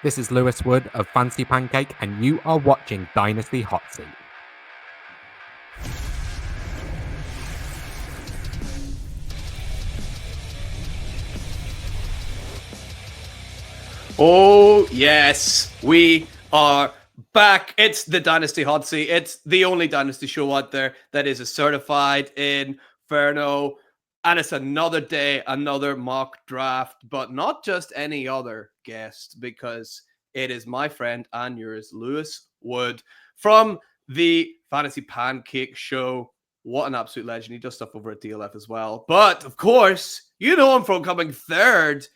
This is Lewis Wood of Fancy Pancake, and you are watching Dynasty Hotseat. Oh, yes, we are back. It's the Dynasty Hotseat. It's the only Dynasty show out there that is a certified Inferno. And it's another day, another mock draft, but not just any other guest, because it is my friend and yours, Lewis Wood, from the Fantasy Pancake Show. What an absolute legend. He does stuff over at DLF as well. But, of course, you know him from coming third,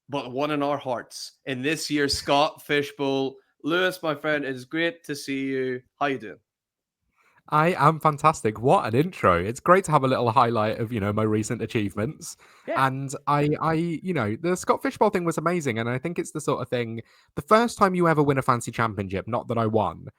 but one in our hearts in this year's Scott Fishbowl. Lewis, my friend, it is great to see you. How you doing? I am fantastic. What an intro. It's great to have a little highlight of, my recent achievements. Yeah. And the Scott Fishbowl thing was amazing. And I think it's the sort of thing, the first time you ever win a fancy championship, not that I won,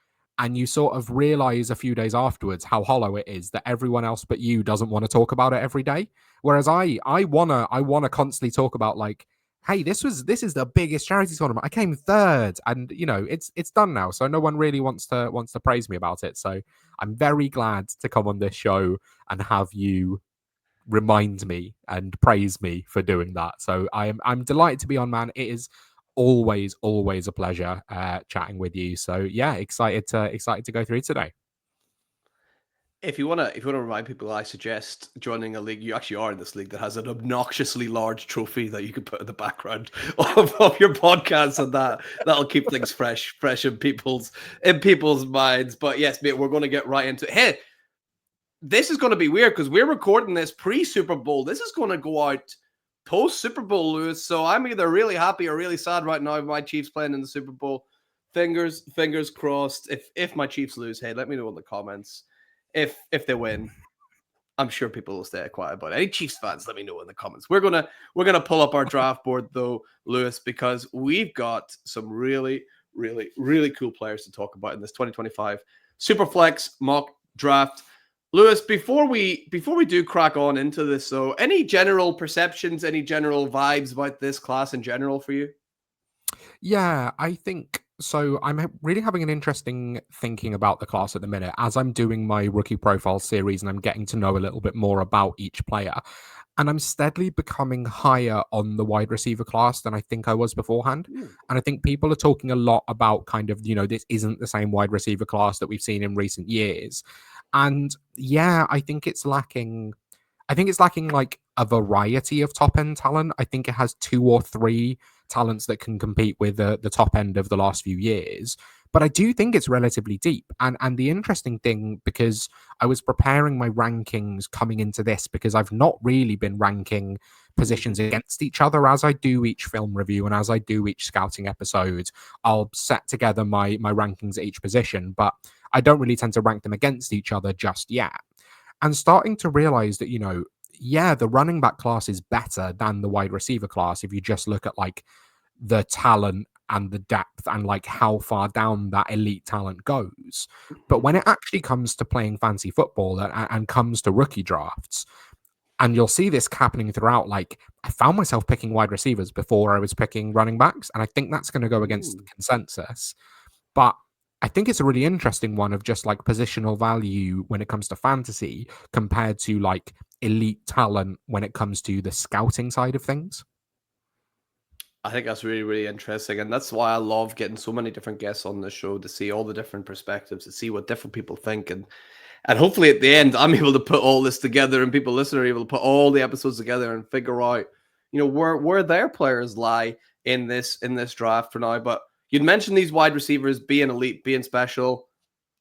and you sort of realize a few days afterwards how hollow it is that everyone else but you doesn't want to talk about it every day. Whereas I wanna constantly talk about, like, hey, this is the biggest charity tournament. I came third, and it's done now. So no one really wants to praise me about it. So I'm very glad to come on this show and have you remind me and praise me for doing that. So I'm delighted to be on, man. It is always a pleasure chatting with you. So yeah, excited to go through today. If you wanna remind people, I suggest joining a league. You actually are in this league that has an obnoxiously large trophy that you can put in the background of your podcast, and that'll keep things fresh in people's minds. But yes, mate, we're going to get right into it. Hey, this is going to be weird because we're recording this pre-Super Bowl. This is going to go out post-Super Bowl, Lewis. So I'm either really happy or really sad right now with my Chiefs playing in the Super Bowl. Fingers crossed. If my Chiefs lose, hey, let me know in the comments. If they win, I'm sure people will stay quiet about it. Any Chiefs fans, let me know in the comments. We're gonna pull up our draft board though, Lewis, because we've got some really cool players to talk about in this 2025 Superflex mock draft. Lewis, before we do crack on into this, though, any general perceptions, any general vibes about this class in general for you? Yeah, I think so. I'm really having an interesting thinking about the class at the minute as I'm doing my rookie profile series and I'm getting to know a little bit more about each player. And I'm steadily becoming higher on the wide receiver class than I think I was beforehand. Ooh. And I think people are talking a lot about kind of, this isn't the same wide receiver class that we've seen in recent years. And yeah, I think it's lacking like a variety of top end talent. I think it has 2 or 3 talents that can compete with the top end of the last few years. But I do think it's relatively deep. And the interesting thing, because I was preparing my rankings coming into this, because I've not really been ranking positions against each other as I do each film review and as I do each scouting episode. I'll set together my rankings at each position, but I don't really tend to rank them against each other just yet. And starting to realize that, the running back class is better than the wide receiver class if you just look at like the talent and the depth and like how far down that elite talent goes. But when it actually comes to playing fancy football and comes to rookie drafts, and you'll see this happening throughout, like I found myself picking wide receivers before I was picking running backs, and I think that's going to go against the consensus. But I think it's a really interesting one of just like positional value when it comes to fantasy compared to like elite talent when it comes to the scouting side of things. I think that's really interesting. And that's why I love getting so many different guests on the show to see all the different perspectives, to see what different people think. And hopefully at the end, I'm able to put all this together and people listening are able to put all the episodes together and figure out, where their players lie in this draft for now. But you'd mentioned these wide receivers being elite, being special.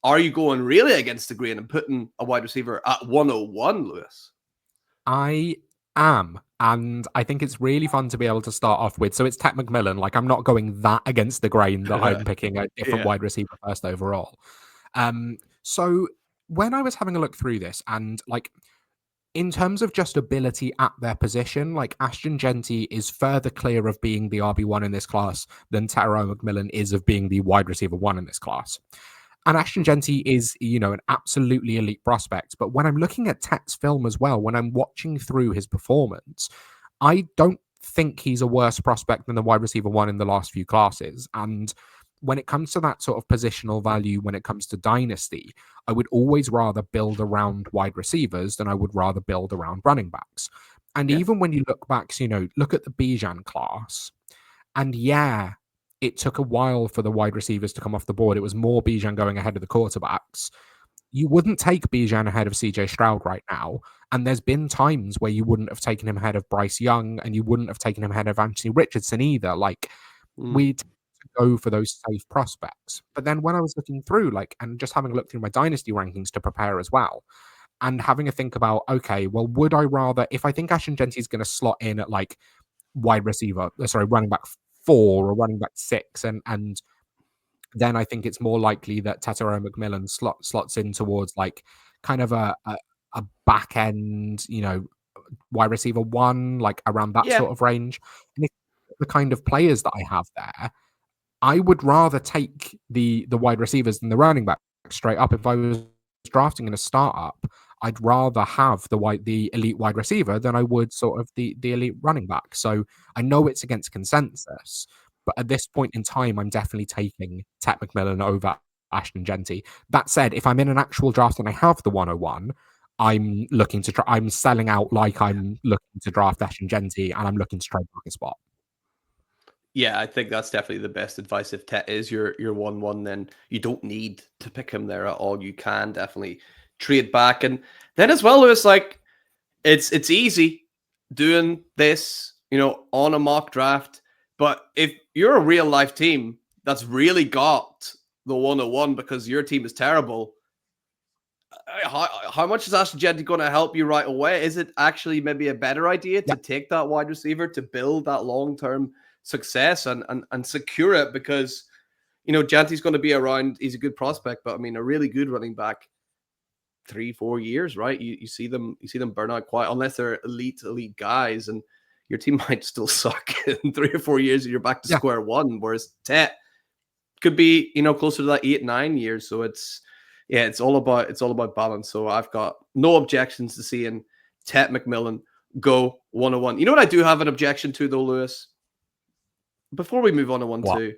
Are you going really against the grain and putting a wide receiver at 101, Lewis? I am. And I think it's really fun to be able to start off with. So it's Tet McMillan. Like I'm not going that against the grain that I'm picking a different wide receiver first overall. So when I was having a look through this, and like in terms of just ability at their position, like Ashton Jeanty is further clear of being the RB1 in this class than Tet McMillan is of being the wide receiver 1 in this class. And Ashton Jeanty is, an absolutely elite prospect. But when I'm looking at Tet's film as well, when I'm watching through his performance, I don't think he's a worse prospect than the wide receiver one in the last few classes. And when it comes to that sort of positional value, when it comes to dynasty, I would always rather build around wide receivers than I would rather build around running backs. And Yeah. even when you look back, look at the Bijan class, and yeah, it took a while for the wide receivers to come off the board. It was more Bijan going ahead of the quarterbacks. You wouldn't take Bijan ahead of CJ Stroud right now. And there's been times where you wouldn't have taken him ahead of Bryce Young, and you wouldn't have taken him ahead of Anthony Richardson either. Like, Mm. we go for those safe prospects. But then when I was looking through, and just having a look through my dynasty rankings to prepare as well, and having a think about, okay, well, would I rather, if I think Ashton Jeanty is going to slot in at running back 4 or running back 6, and then I think it's more likely that Tet McMillan slots in towards kind of a back end, wide receiver 1, like around that Yeah. sort of range. And if the kind of players that I have there, I would rather take the wide receivers than the running back straight up. If I was drafting in a startup, I'd rather have the elite wide receiver than I would sort of the elite running back. So I know it's against consensus, but at this point in time, I'm definitely taking Tet McMillan over Ashton Jeanty. That said, if I'm in an actual draft and I have the 101, I'm looking to I'm selling out like I'm looking to draft Ashton Jeanty, and I'm looking to trade back a spot. Yeah, I think that's definitely the best advice. If Tet is your 1-1, then you don't need to pick him there at all. You can definitely trade back. And then as well, Lewis, like it's easy doing this, on a mock draft. But if you're a real life team that's really got the 101 because your team is terrible, how much is Ashton Jeanty going to help you right away? Is it actually maybe a better idea to take that wide receiver to build that long-term success and secure it? Because, Jeanty's going to be around. He's a good prospect, but I mean, a really good running back, 3-4 years, right? You see them burn out quite, unless they're elite guys, and your team might still suck in 3 or 4 years and you're back to square one. Whereas Tet could be, closer to that 8-9 years. So it's all about balance. So I've got no objections to seeing Tet McMillan go 101. You know what I do have an objection to though, Lewis? Before we move on to 1-2,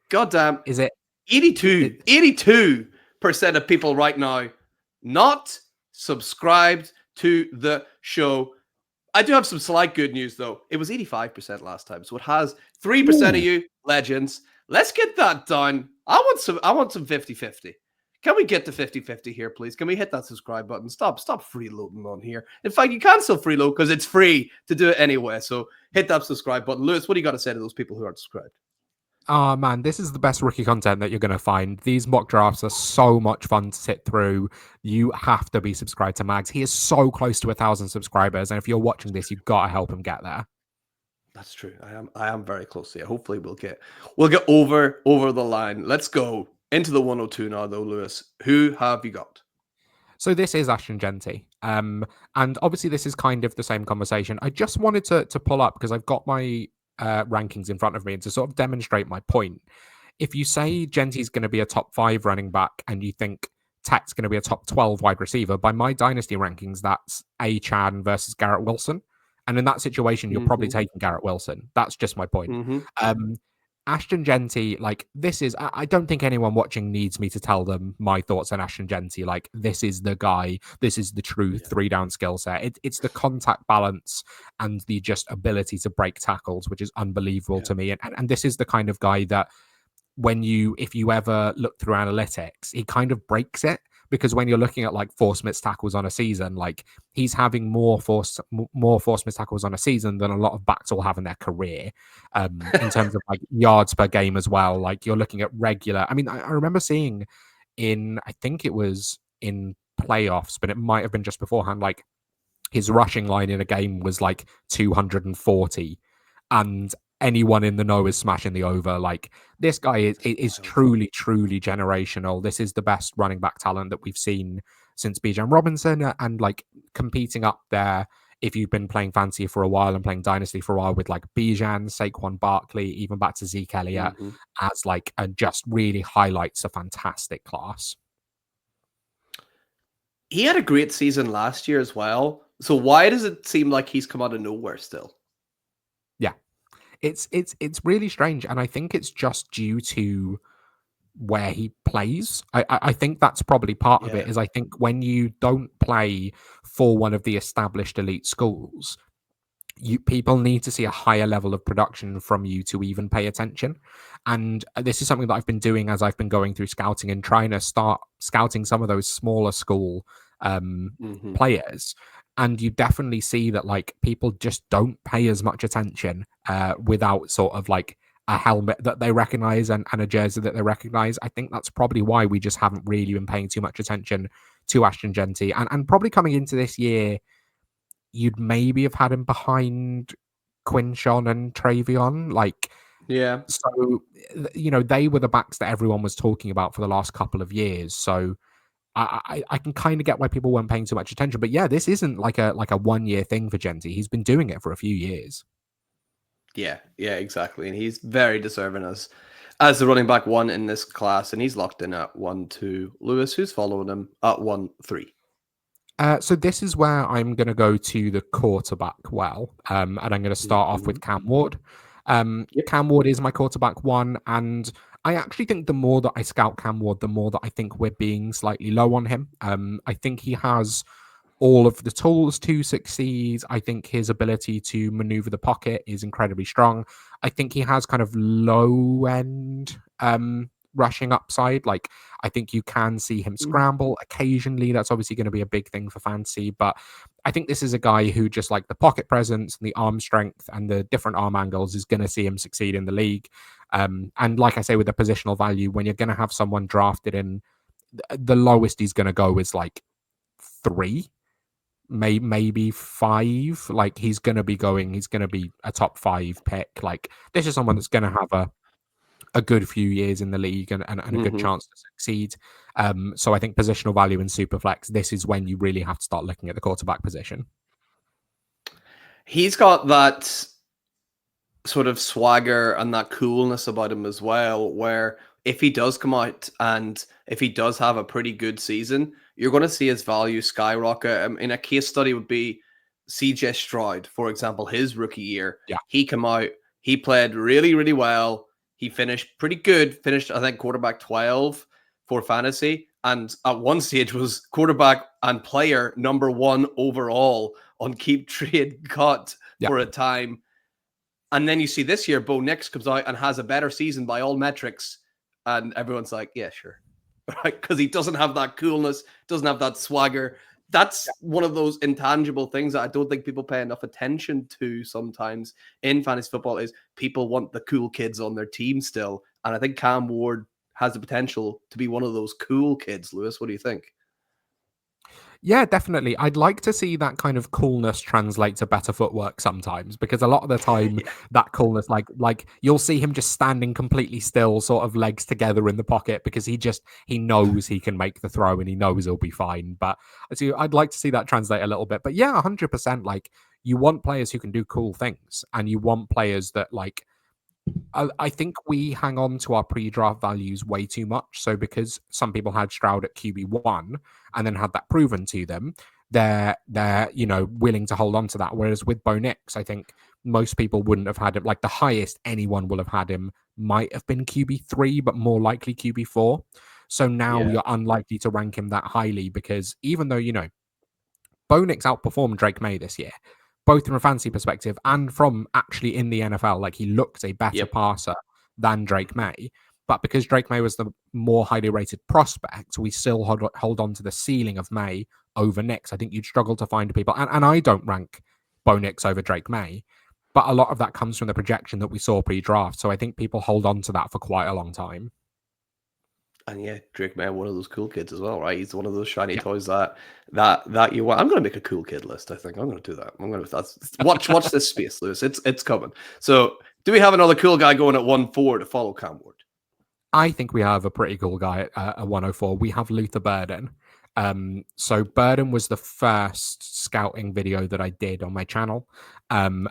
goddamn, is it 82% of people right now not subscribed to the show. I do have some slight good news though. It was 85% last time, so it has 3% of you legends. Let's get that done. I want some 50-50. Can we get to 50-50 here, please? Can we hit that subscribe button? Stop freeloading on here. In fact, you can still freeload because it's free to do it anyway. So hit that subscribe button. Lewis, what do you got to say to those people who aren't subscribed? Oh man, this is the best rookie content that you're going to find. These mock drafts are so much fun to sit through. You have to be subscribed to Mags. He is so close to 1,000 subscribers, and if you're watching this, you've got to help him get there. That's true. I am very close to it. Hopefully we'll get over the line. Let's go into the 102 now though, Lewis. Who have you got? So this is Ashton Jeanty. And obviously this is kind of the same conversation. I just wanted to pull up because I've got my rankings in front of me and to sort of demonstrate my point. If you say Jeanty's going to be a top 5 running back and you think Tet's going to be a top 12 wide receiver, by my dynasty rankings, that's Chan versus Garrett Wilson. And in that situation, you're probably taking Garrett Wilson. That's just my point. Ashton Jeanty, this is, I don't think anyone watching needs me to tell them my thoughts on Ashton Jeanty. This is the guy, this is the true 3-down skill set. It's the contact balance and the just ability to break tackles, which is unbelievable to me. And this is the kind of guy that if you ever look through analytics, he kind of breaks it. Because when you're looking at force missed tackles on a season, he's having more force missed tackles on a season than a lot of backs will have in their career. In terms of yards per game as well. You're looking at regular. I mean, I remember seeing I think it was in playoffs, but it might have been just beforehand. His rushing line in a game was 240, and anyone in the know is smashing the over. This guy is truly generational. This is the best running back talent that we've seen since Bijan Robinson, and competing up there. If you've been playing fantasy for a while and playing dynasty for a while with Bijan, Saquon Barkley, even back to Zeke Elliott, as and just really highlights a fantastic class. He had a great season last year as well. So why does it seem like he's come out of nowhere still? It's really strange, and I think it's just due to where he plays. I think that's probably part of it. Yeah. Is I think when you don't play for one of the established elite schools, people need to see a higher level of production from you to even pay attention. And this is something that I've been doing as I've been going through scouting and trying to start scouting some of those smaller school Hmm. players. And you definitely see that like people just don't pay as much attention without sort of like a helmet that they recognize and a jersey that they recognize. I think that's probably why we just haven't really been paying too much attention to Ashton Jeanty. And probably coming into this year, you'd maybe have had him behind Quinshon and Travion. Like, Yeah. so, they were the backs that everyone was talking about for the last couple of years. So I can kind of get why people weren't paying too much attention. But yeah, this isn't like a 1 year thing for Jeanty. He's been doing it for a few years. Yeah, yeah, exactly. And he's very deserving as the running back one in this class, and he's locked in at 1-2. Lewis, who's following him at 1-3? So this is where I'm going to go to the quarterback and I'm going to start off with Cam Ward. Yep. Cam Ward is my quarterback one, and I actually think the more that I scout Cam Ward, the more that I think we're being slightly low on him. I think he has all of the tools to succeed. I think his ability to maneuver the pocket is incredibly strong. I think he has kind of low end rushing upside. Like, I think you can see him scramble occasionally. That's obviously going to be a big thing for fantasy, but I think this is a guy who just like the pocket presence and the arm strength and the different arm angles is going to see him succeed in the league. And like I say, with the positional value, when you're going to have someone drafted in, the lowest he's going to go is like 3, maybe 5. Like, he's going to be a top 5 pick. Like, this is someone that's going to have a good few years in the league and a good chance to succeed. So I think positional value in Superflex, this is when you really have to start looking at the quarterback position. He's got that sort of swagger and that coolness about him as well, where if he does come out and if he does have a pretty good season, you're going to see his value skyrocket. In a case study would be CJ Stroud, for example, his rookie year. Yeah. He came out, he played really, really well. He finished pretty good, I think, quarterback 12 for fantasy. And at one stage was quarterback and player number 1 overall on Keep Trade Cut for a time. And then you see this year, Bo Nix comes out and has a better season by all metrics. And everyone's like, yeah, sure. Right? Because he doesn't have that coolness, doesn't have that swagger. That's one of those intangible things that I don't think people pay enough attention to sometimes in fantasy football is people want the cool kids on their team still. And I think Cam Ward has the potential to be one of those cool kids. Lewis, what do you think? Yeah, definitely. I'd like to see that kind of coolness translate to better footwork sometimes, because a lot of the time that coolness, like you'll see him just standing completely still, sort of legs together in the pocket, because he knows he can make the throw and he knows he'll be fine. But I'd like to see that translate a little bit. But yeah, 100%. Like, you want players who can do cool things, and you want players that like. I think we hang on to our pre-draft values way too much. So because some people had Stroud at QB1 and then had that proven to them, they're willing to hold on to that. Whereas with Bo Nix, I think most people wouldn't have had him. Like, the highest anyone will have had him might have been QB3, but more likely QB4. So now you're unlikely to rank him that highly, because even though, Bo Nix outperformed Drake May this year, both from a fantasy perspective and from actually in the NFL. Like, he looked a better passer than Drake May. But because Drake May was the more highly rated prospect, we still hold on to the ceiling of May over Nix. I think you'd struggle to find people. And I don't rank Bo Nix over Drake May. But a lot of that comes from the projection that we saw pre-draft. So I think people hold on to that for quite a long time. And yeah, Drake May, one of those cool kids as well, right? He's one of those shiny toys that you want. I'm going to make a cool kid list. I think I'm going to do that. Watch this space, Lewis. It's coming. So, do we have another cool guy going at 1-4 to follow Cam Ward? I think we have a pretty cool guy at 104. We have Luther Burden. So Burden was the first scouting video that I did on my channel. And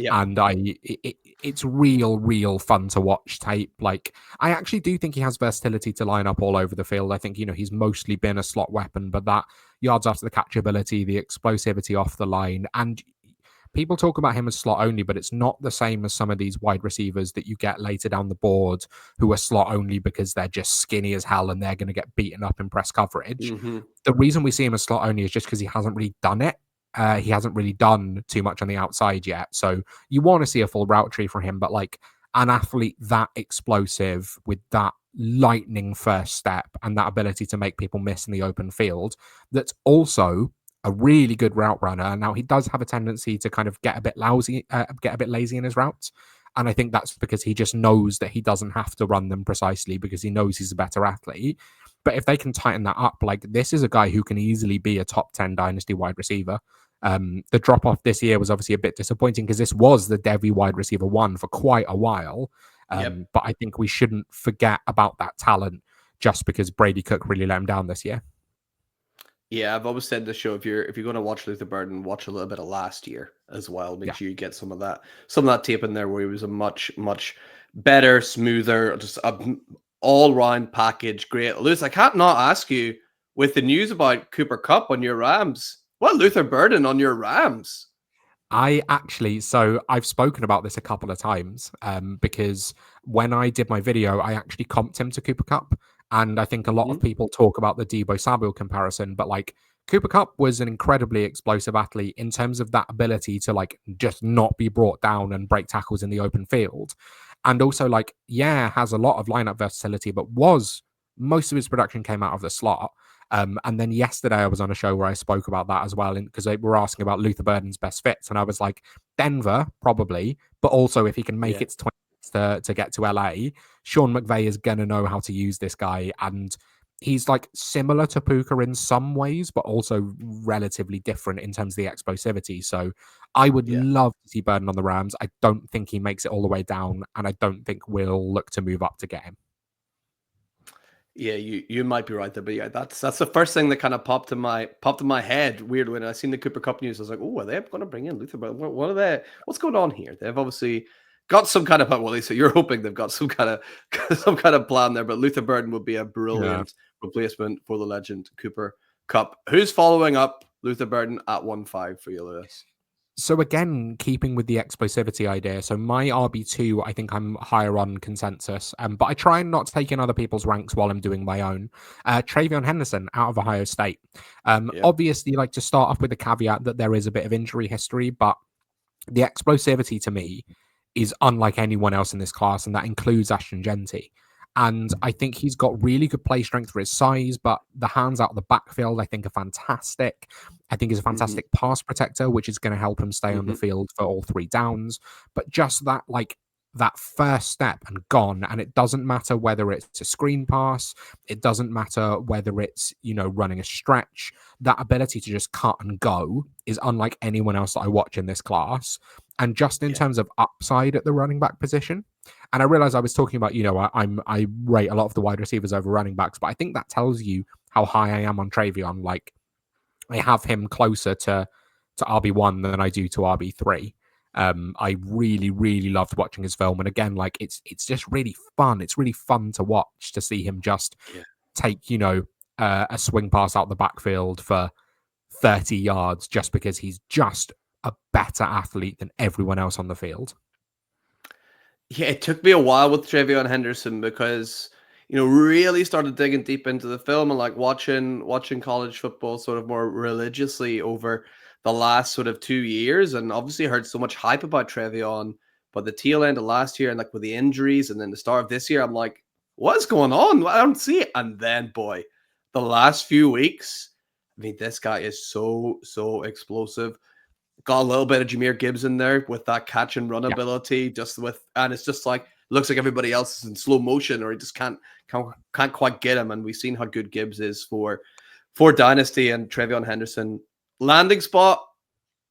it's real fun to watch tape. Like, I actually do think he has versatility to line up all over the field. I think, he's mostly been a slot weapon, but that yards after the catch ability, the explosivity off the line, and people talk about him as slot only, but it's not the same as some of these wide receivers that you get later down the board who are slot only because they're just skinny as hell and they're going to get beaten up in press coverage. Mm-hmm. The reason we see him as slot only is just because he hasn't really done it. He hasn't really done too much on the outside yet. So you want to see a full route tree from him, but like an athlete that explosive with that lightning first step and that ability to make people miss in the open field, that's also a really good route runner. Now he does have a tendency to kind of get a bit lazy in his routes. And I think that's because he just knows that he doesn't have to run them precisely because he knows he's a better athlete. But if they can tighten that up, like this is a guy who can easily be a top 10 dynasty wide receiver. The drop off this year was obviously a bit disappointing because this was the Devy wide receiver one for quite a while. But I think we shouldn't forget about that talent just because Brady Cook really let him down this year. Yeah, I've always said this show, if you're going to watch Luther Burden, watch a little bit of last year as well. Make sure you get some of that tape in there where he was a much better, smoother, just a all-round package. Great. Lewis, I can't not ask you, with the news about Cooper Kupp on your Rams, what Luther Burden on your Rams? So I've spoken about this a couple of times because when I did my video, I actually comped him to Cooper Kupp. And I think a lot of people talk about the Deebo Samuel comparison, but like Cooper Kupp was an incredibly explosive athlete in terms of that ability to like just not be brought down and break tackles in the open field. And also like, has a lot of lineup versatility, but most of his production came out of the slot. And then yesterday I was on a show where I spoke about that as well, because they were asking about Luther Burden's best fits. And I was like, Denver, probably, but also if he can make it to 20 to get to LA, Sean McVay is going to know how to use this guy. And he's like similar to Puka in some ways, but also relatively different in terms of the explosivity. So I would love to see Burden on the Rams. I don't think he makes it all the way down, and I don't think we'll look to move up to get him. Yeah, you might be right there, but yeah, that's the first thing that kind of popped in my head. Weird, when I seen the Cooper Kupp news, I was like, oh, are they going to bring in Luther? But what are they? What's going on here? They've obviously got some kind of, well, Lisa, you're hoping they've got some kind of plan there. But Luther Burden would be a brilliant replacement for the legend Cooper Kupp. Who's following up Luther Burden at 1.5 for you, Lewis? So again, keeping with the explosivity idea, so my RB2, I think I'm higher on consensus, but I try and not take in other people's ranks while I'm doing my own. Travion Henderson out of Ohio State. Obviously, like to start off with the caveat that there is a bit of injury history, but the explosivity to me is unlike anyone else in this class, and that includes Ashton Jeanty. And I think he's got really good play strength for his size, but the hands out of the backfield, I think, are fantastic. I think he's a fantastic pass protector, which is going to help him stay on the field for all three downs. But just that first step and gone, and it doesn't matter whether it's a screen pass, it doesn't matter whether it's, running a stretch. That ability to just cut and go is unlike anyone else that I watch in this class. And just in terms of upside at the running back position, and I realize I was talking about, I rate a lot of the wide receivers over running backs, but I think that tells you how high I am on Travion. Like, I have him closer to RB1 than I do to RB3. I really, really loved watching his film. And again, like it's just really fun. It's really fun to watch, to see him just take, a swing pass out the backfield for 30 yards just because he's just a better athlete than everyone else on the field. Yeah, it took me a while with Travion Henderson because, really started digging deep into the film and like watching college football sort of more religiously over the last sort of 2 years, and obviously heard so much hype about Travion. But the tail end of last year and like with the injuries and then the start of this year, I'm like, what's going on? I don't see it. And then, boy, the last few weeks, I mean, this guy is so explosive. Got a little bit of Jahmyr Gibbs in there with that catch and run ability, and it's just like, looks like everybody else is in slow motion, or he just can't quite get him. And we've seen how good Gibbs is for Dynasty, and Travion Henderson landing spot.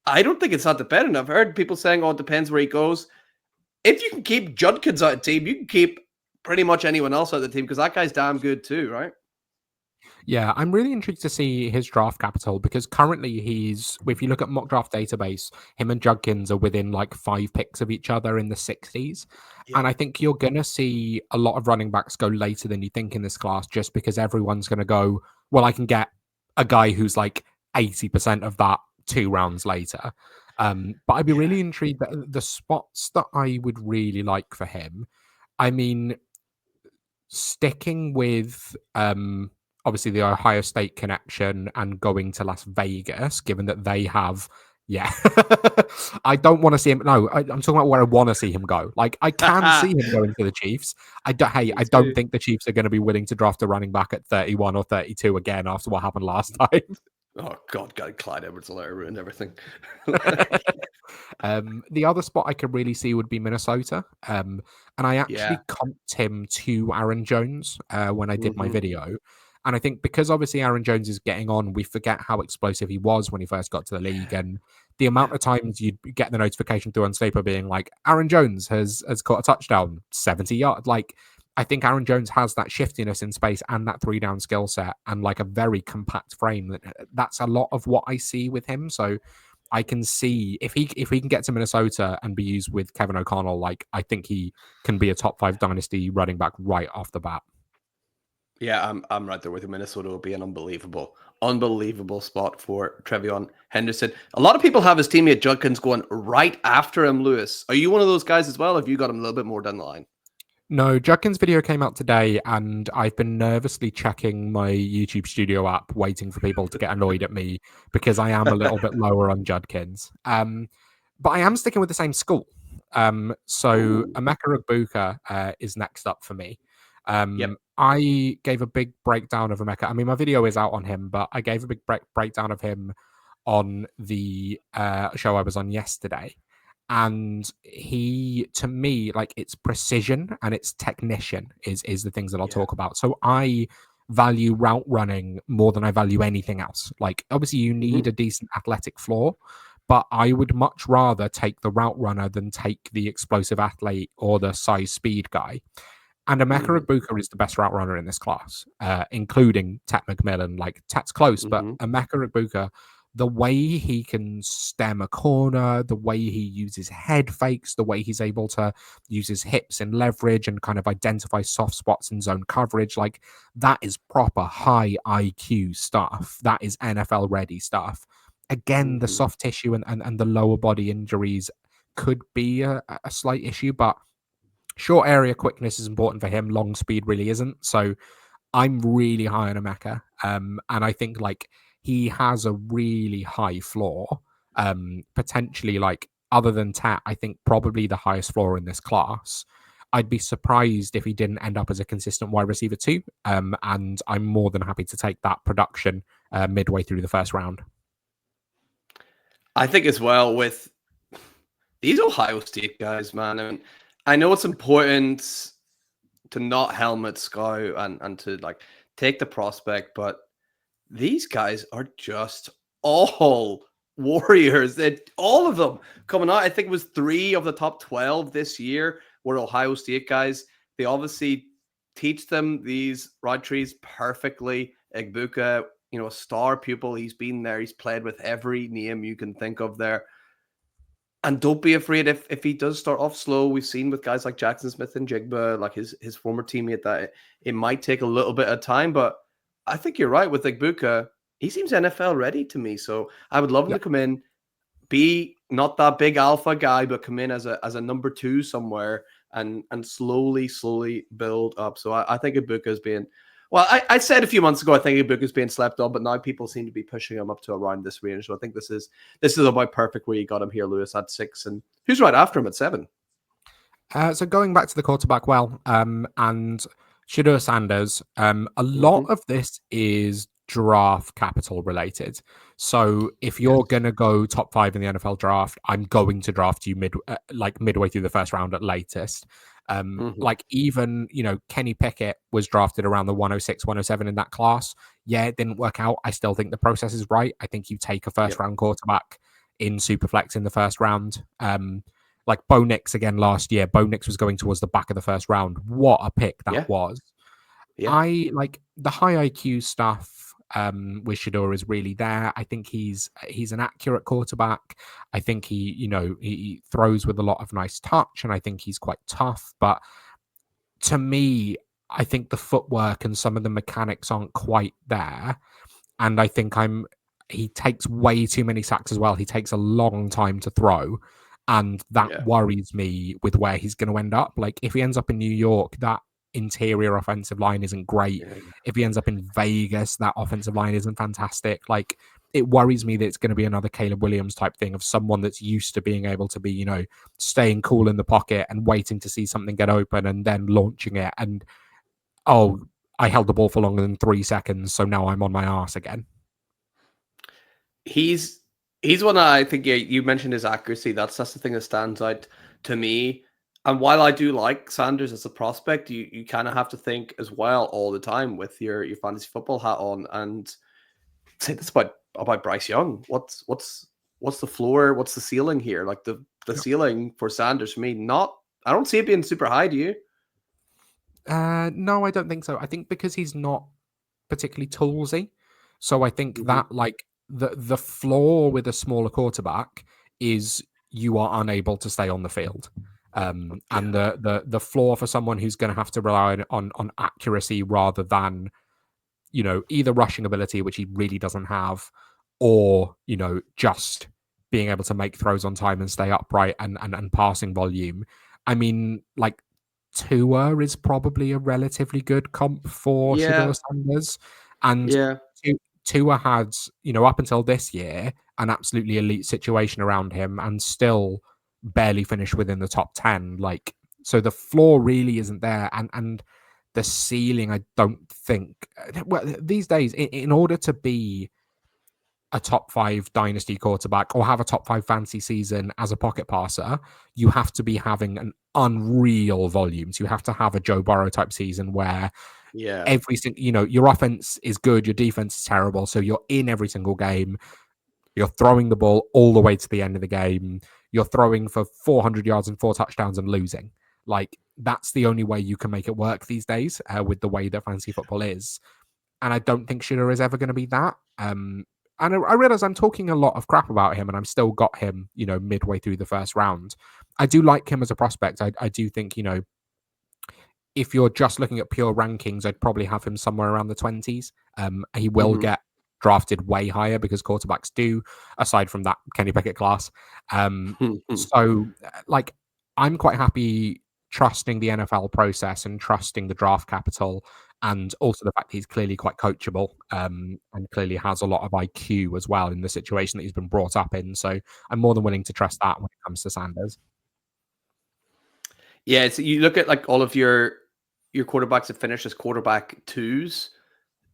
I don't think it's that dependent. I've heard people saying, it depends where he goes. If you can keep Judkins out of the team, you can keep pretty much anyone else out of the team, because that guy's damn good too, right? Yeah, I'm really intrigued to see his draft capital, because currently if you look at mock draft database, him and Judkins are within like 5 picks of each other in the 60s. Yeah. And I think you're going to see a lot of running backs go later than you think in this class, just because everyone's going to go, well, I can get a guy who's like 80% of that 2 rounds later. But I'd be really intrigued that the spots that I would really like for him. I mean, sticking with obviously the Ohio State connection and going to Las Vegas, given that they have, yeah, I don't want to see him. No, I'm talking about where I want to see him go. Like, I can see him going to the Chiefs. Me I don't too. think the Chiefs are going to be willing to draft a running back at 31 or 32 again after what happened last time. Oh God, Clyde Edwards-Helaire ruined everything. The other spot I could really see would be Minnesota. And I actually Yeah. comped him to Aaron Jones when I did my Mhm. video. And I think because obviously Aaron Jones is getting on, we forget how explosive he was when he first got to the league. And the amount of times you'd get the notification through on Sleeper being like, Aaron Jones has caught a touchdown, 70 yards. Like, I think Aaron Jones has that shiftiness in space and that 3-down skill set and like a very compact frame. That's a lot of what I see with him. So I can see if he can get to Minnesota and be used with Kevin O'Connell, like I think he can be a top 5 dynasty running back right off the bat. Yeah, I'm right there with you. Minnesota will be an unbelievable spot for Trevion Henderson. A lot of people have his teammate Judkins going right after him, Lewis. Are you one of those guys as well? Or have you got him a little bit more down the line? No, Judkins' video came out today, and I've been nervously checking my YouTube Studio app, waiting for people to get annoyed at me because I am a little bit lower on Judkins. But I am sticking with the same school. So Ooh. Emeka Egbuka is next up for me. Yep. I gave a big breakdown of Emeka. I mean, my video is out on him, but I gave a big breakdown of him on the show I was on yesterday. And he, to me, like, it's precision and it's technician is the things that I'll Yeah. talk about. So I value route running more than I value anything else. Like, obviously you need Mhm. a decent athletic floor, but I would much rather take the route runner than take the explosive athlete or the size speed guy. And Emeka Mhm. Egbuka is the best route runner in this class, including Tet McMillan. Like, Tet's close, but Mhm. Emeka Egbuka, the way he can stem a corner, the way he uses head fakes, the way he's able to use his hips in leverage and kind of identify soft spots in zone coverage, like, that is proper high IQ stuff. That is NFL ready stuff. Again, the Mhm. soft tissue and the lower body injuries could be a slight issue, but short area quickness is important for him. Long speed really isn't. So I'm really high on Emeka. And I think like he has a really high floor. Potentially like other than Tat, I think probably the highest floor in this class. I'd be surprised if he didn't end up as a consistent wide receiver too. And I'm more than happy to take that production midway through the first round. I think as well with these Ohio State guys, man. I mean, I know it's important to not helmet scout and to like take the prospect, but these guys are just all warriors. All of them coming out. I think it was 3 of the top 12 this year were Ohio State guys. They obviously teach them these rod trees perfectly. Egbuka, a star pupil. He's been there. He's played with every name you can think of there. And don't be afraid if he does start off slow. We've seen with guys like Jackson Smith and Jigba, like his former teammate, that it might take a little bit of time. But I think you're right with Igbuka. He seems NFL ready to me. So I would love him Yeah. to come in, be not that big alpha guy, but come in as a number 2 somewhere and slowly build up. So I think Igbuka is being well, I said a few months ago I think Ibuka is being slept on, but now people seem to be pushing him up to around this range. So I think this is about perfect where you got him here, Lewis, at 6. And who's right after him at 7? So going back to the quarterback, and Shedeur Sanders, a lot Mm-hmm. of this is draft capital related. So if Yes. you're gonna go top 5 in the NFL draft, I'm going to draft you midway through the first round at latest. Mm-hmm. Like even Kenny Pickett was drafted around the 106, 107 in that class. Yeah, it didn't work out. I still think the process is right. I think you take a first Yep. round quarterback in Superflex in the first round. Like Bo Nix again last year. Bo Nix was going towards the back of the first round. What a pick that Yeah. was. Yeah. I like the high IQ stuff with Shedeur is really there. I think he's an accurate quarterback. I think he throws with a lot of nice touch, and I think he's quite tough. But to me, I think the footwork and some of the mechanics aren't quite there. And I think he takes way too many sacks as well. He takes a long time to throw, and that Yeah. worries me with where he's going to end up. Like if he ends up in New York, that interior offensive line isn't great. Yeah. If he ends up in Vegas, that offensive line isn't fantastic. Like it worries me that it's going to be another Caleb Williams type thing of someone that's used to being able to be, you know, staying cool in the pocket and waiting to see something get open and then launching it. And oh, I held the ball for longer than 3 seconds, so now I'm on my arse again. He's one I think, yeah, you mentioned his accuracy. That's the thing that stands out to me. And while I do like Sanders as a prospect, you kind of have to think as well all the time with your fantasy football hat on and say this about Bryce Young. What's the floor? What's the ceiling here? Like the ceiling for Sanders for me, I don't see it being super high. Do you? No, I don't think so. I think because he's not particularly toolsy. So I think that like the flaw with a smaller quarterback is you are unable to stay on the field. And the flaw for someone who's going to have to rely on accuracy rather than, you know, either rushing ability, which he really doesn't have, or, you know, just being able to make throws on time and stay upright and passing volume. I mean, like Tua is probably a relatively good comp for Shedeur Sanders. And Tua had, you know, up until this year, an absolutely elite situation around him and still barely finished within the top 10. Like, so the floor really isn't there. And the ceiling, I don't think, well, these days, in order to be a top 5 dynasty quarterback or have a top 5 fantasy season as a pocket passer, you have to be having an unreal volumes. You have to have a Joe Burrow type season where every single, you know, your offense is good, your defense is terrible, so you're in every single game. You're throwing the ball all the way to the end of the game. You're throwing for 400 yards and 4 touchdowns and losing. Like that's the only way you can make it work these days with the way that fantasy football is. And I don't think Shedeur is ever going to be that. And I realize I'm talking a lot of crap about him, and I'm still got him, you know, midway through the first round. I do like him as a prospect. I do think, you know, if you're just looking at pure rankings, I'd probably have him somewhere around the 20s. He will get drafted way higher because quarterbacks do, aside from that Kenny Pickett class. So, like, I'm quite happy trusting the NFL process and trusting the draft capital, and also the fact he's clearly quite coachable and clearly has a lot of IQ as well in the situation that he's been brought up in. So I'm more than willing to trust that when it comes to Sanders. Yeah, so you look at like all of your quarterbacks that finished as quarterback 2s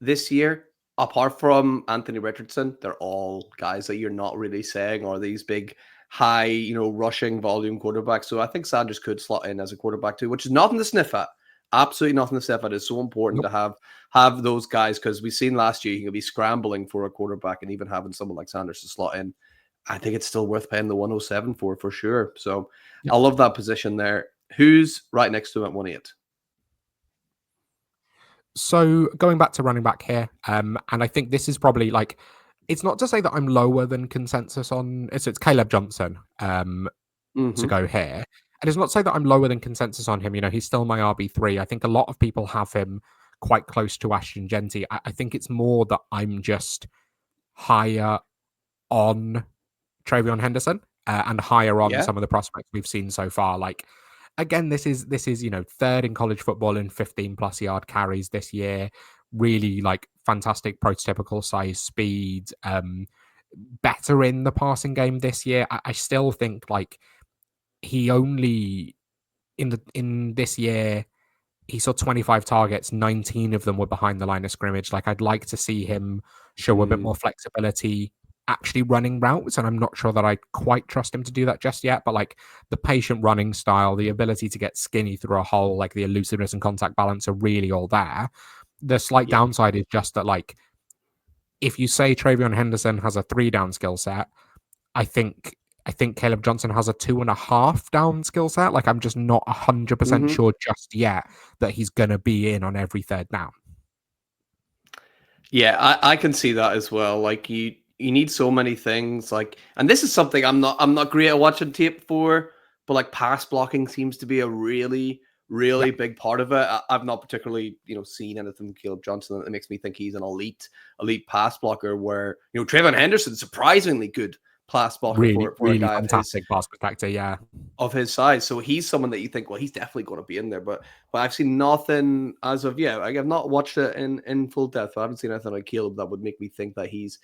this year, apart from Anthony Richardson, they're all guys that you're not really saying are these big, high, you know, rushing volume quarterbacks. So I think Sanders could slot in as a quarterback 2, which is nothing to sniff at. Absolutely nothing to sniff at. It's so important to have those guys because we've seen last year you can be scrambling for a quarterback, and even having someone like Sanders to slot in, I think it's still worth paying the 107 for sure. So I love that position there. Who's right next to him at 1-8? So going back to running back here, and I think this is probably like, it's not to say that I'm lower than consensus on it's Caleb Johnson to go here. And it's not to say that I'm lower than consensus on him. You know, he's still my RB3. I think a lot of people have him quite close to Ashton Jeanty. I think it's more that I'm just higher on Travion Henderson and higher on some of the prospects we've seen so far. Like, again, this is you know, third in college football in 15+ yard carries this year. Really like fantastic prototypical size, speed, better in the passing game this year. I still think like he only in this year he saw 25 targets, 19 of them were behind the line of scrimmage. Like I'd like to see him show a bit more flexibility actually running routes, and I'm not sure that I quite trust him to do that just yet, but like the patient running style, the ability to get skinny through a hole, like the elusiveness and contact balance are really all there. The slight downside is just that like if you say Travion Henderson has a 3-down skill set, I think Caleb Johnson has a 2.5 down skill set. Like I'm just not 100% sure just yet that he's going to be in on every third down. Yeah, I can see that as well. Like you need so many things. Like, and this is something I'm not great at watching tape for, but like pass blocking seems to be a really, really big part of it. I've not particularly, seen anything from Caleb Johnson that makes me think he's an elite pass blocker. Where Trayvon Henderson, surprisingly good pass blocker Really, for a really guy fantastic pass protector. Yeah. of his size. So he's someone that you think, well, he's definitely going to be in there. But I've seen nothing as of yet. I've not watched it in full depth. I haven't seen anything like Caleb that would make me think that he's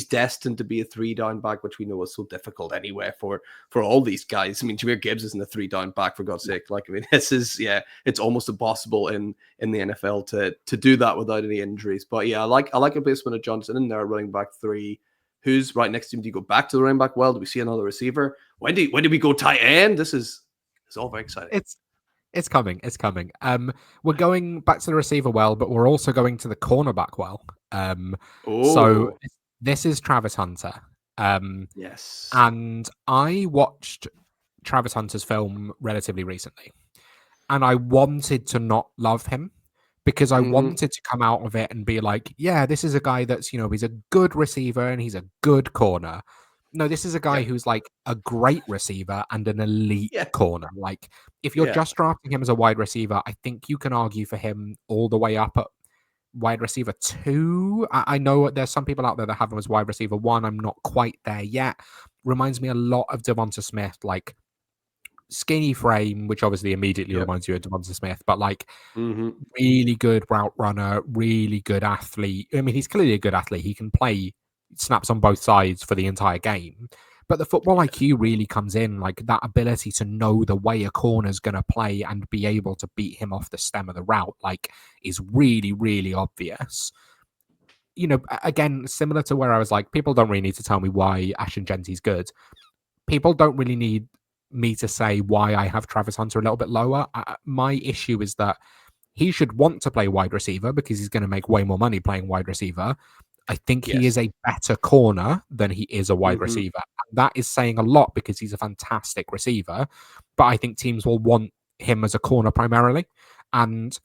destined to be a 3-down back, which we know is so difficult anyway for all these guys. I mean, Jahmyr Gibbs isn't a 3-down back, for God's sake. Like, I mean, this is it's almost impossible in the NFL to do that without any injuries. But yeah, I like a placement of Johnson in there, running back 3. Who's right next to him? Do you go back to the running back well? Do we see another receiver? When do we go tight end? This is all very exciting. It's coming. It's coming. We're going back to the receiver well, but we're also going to the cornerback well. So this is Travis Hunter. Yes. And I watched Travis Hunter's film relatively recently, and I wanted to not love him because I wanted to come out of it and be like, yeah, this is a guy that's, he's a good receiver and he's a good corner. No, this is a guy who's like a great receiver and an elite corner. Like, if you're just drafting him as a wide receiver, I think you can argue for him all the way up at wide receiver 2. I know there's some people out there that have him as wide receiver 1. I'm not quite there yet. Reminds me a lot of Devonta Smith, like skinny frame, which obviously immediately reminds you of Devonta Smith, but like really good route runner, really good athlete. I mean, he's clearly a good athlete. He can play snaps on both sides for the entire game. But the football IQ really comes in, like that ability to know the way a corner's going to play and be able to beat him off the stem of the route, like, is really, really obvious. Again, similar to where I was like, people don't really need to tell me why Ashton Jeanty's good. People don't really need me to say why I have Travis Hunter a little bit lower. My issue is that he should want to play wide receiver because he's going to make way more money playing wide receiver. I think he is a better corner than he is a wide receiver. And that is saying a lot because he's a fantastic receiver. But I think teams will want him as a corner primarily. And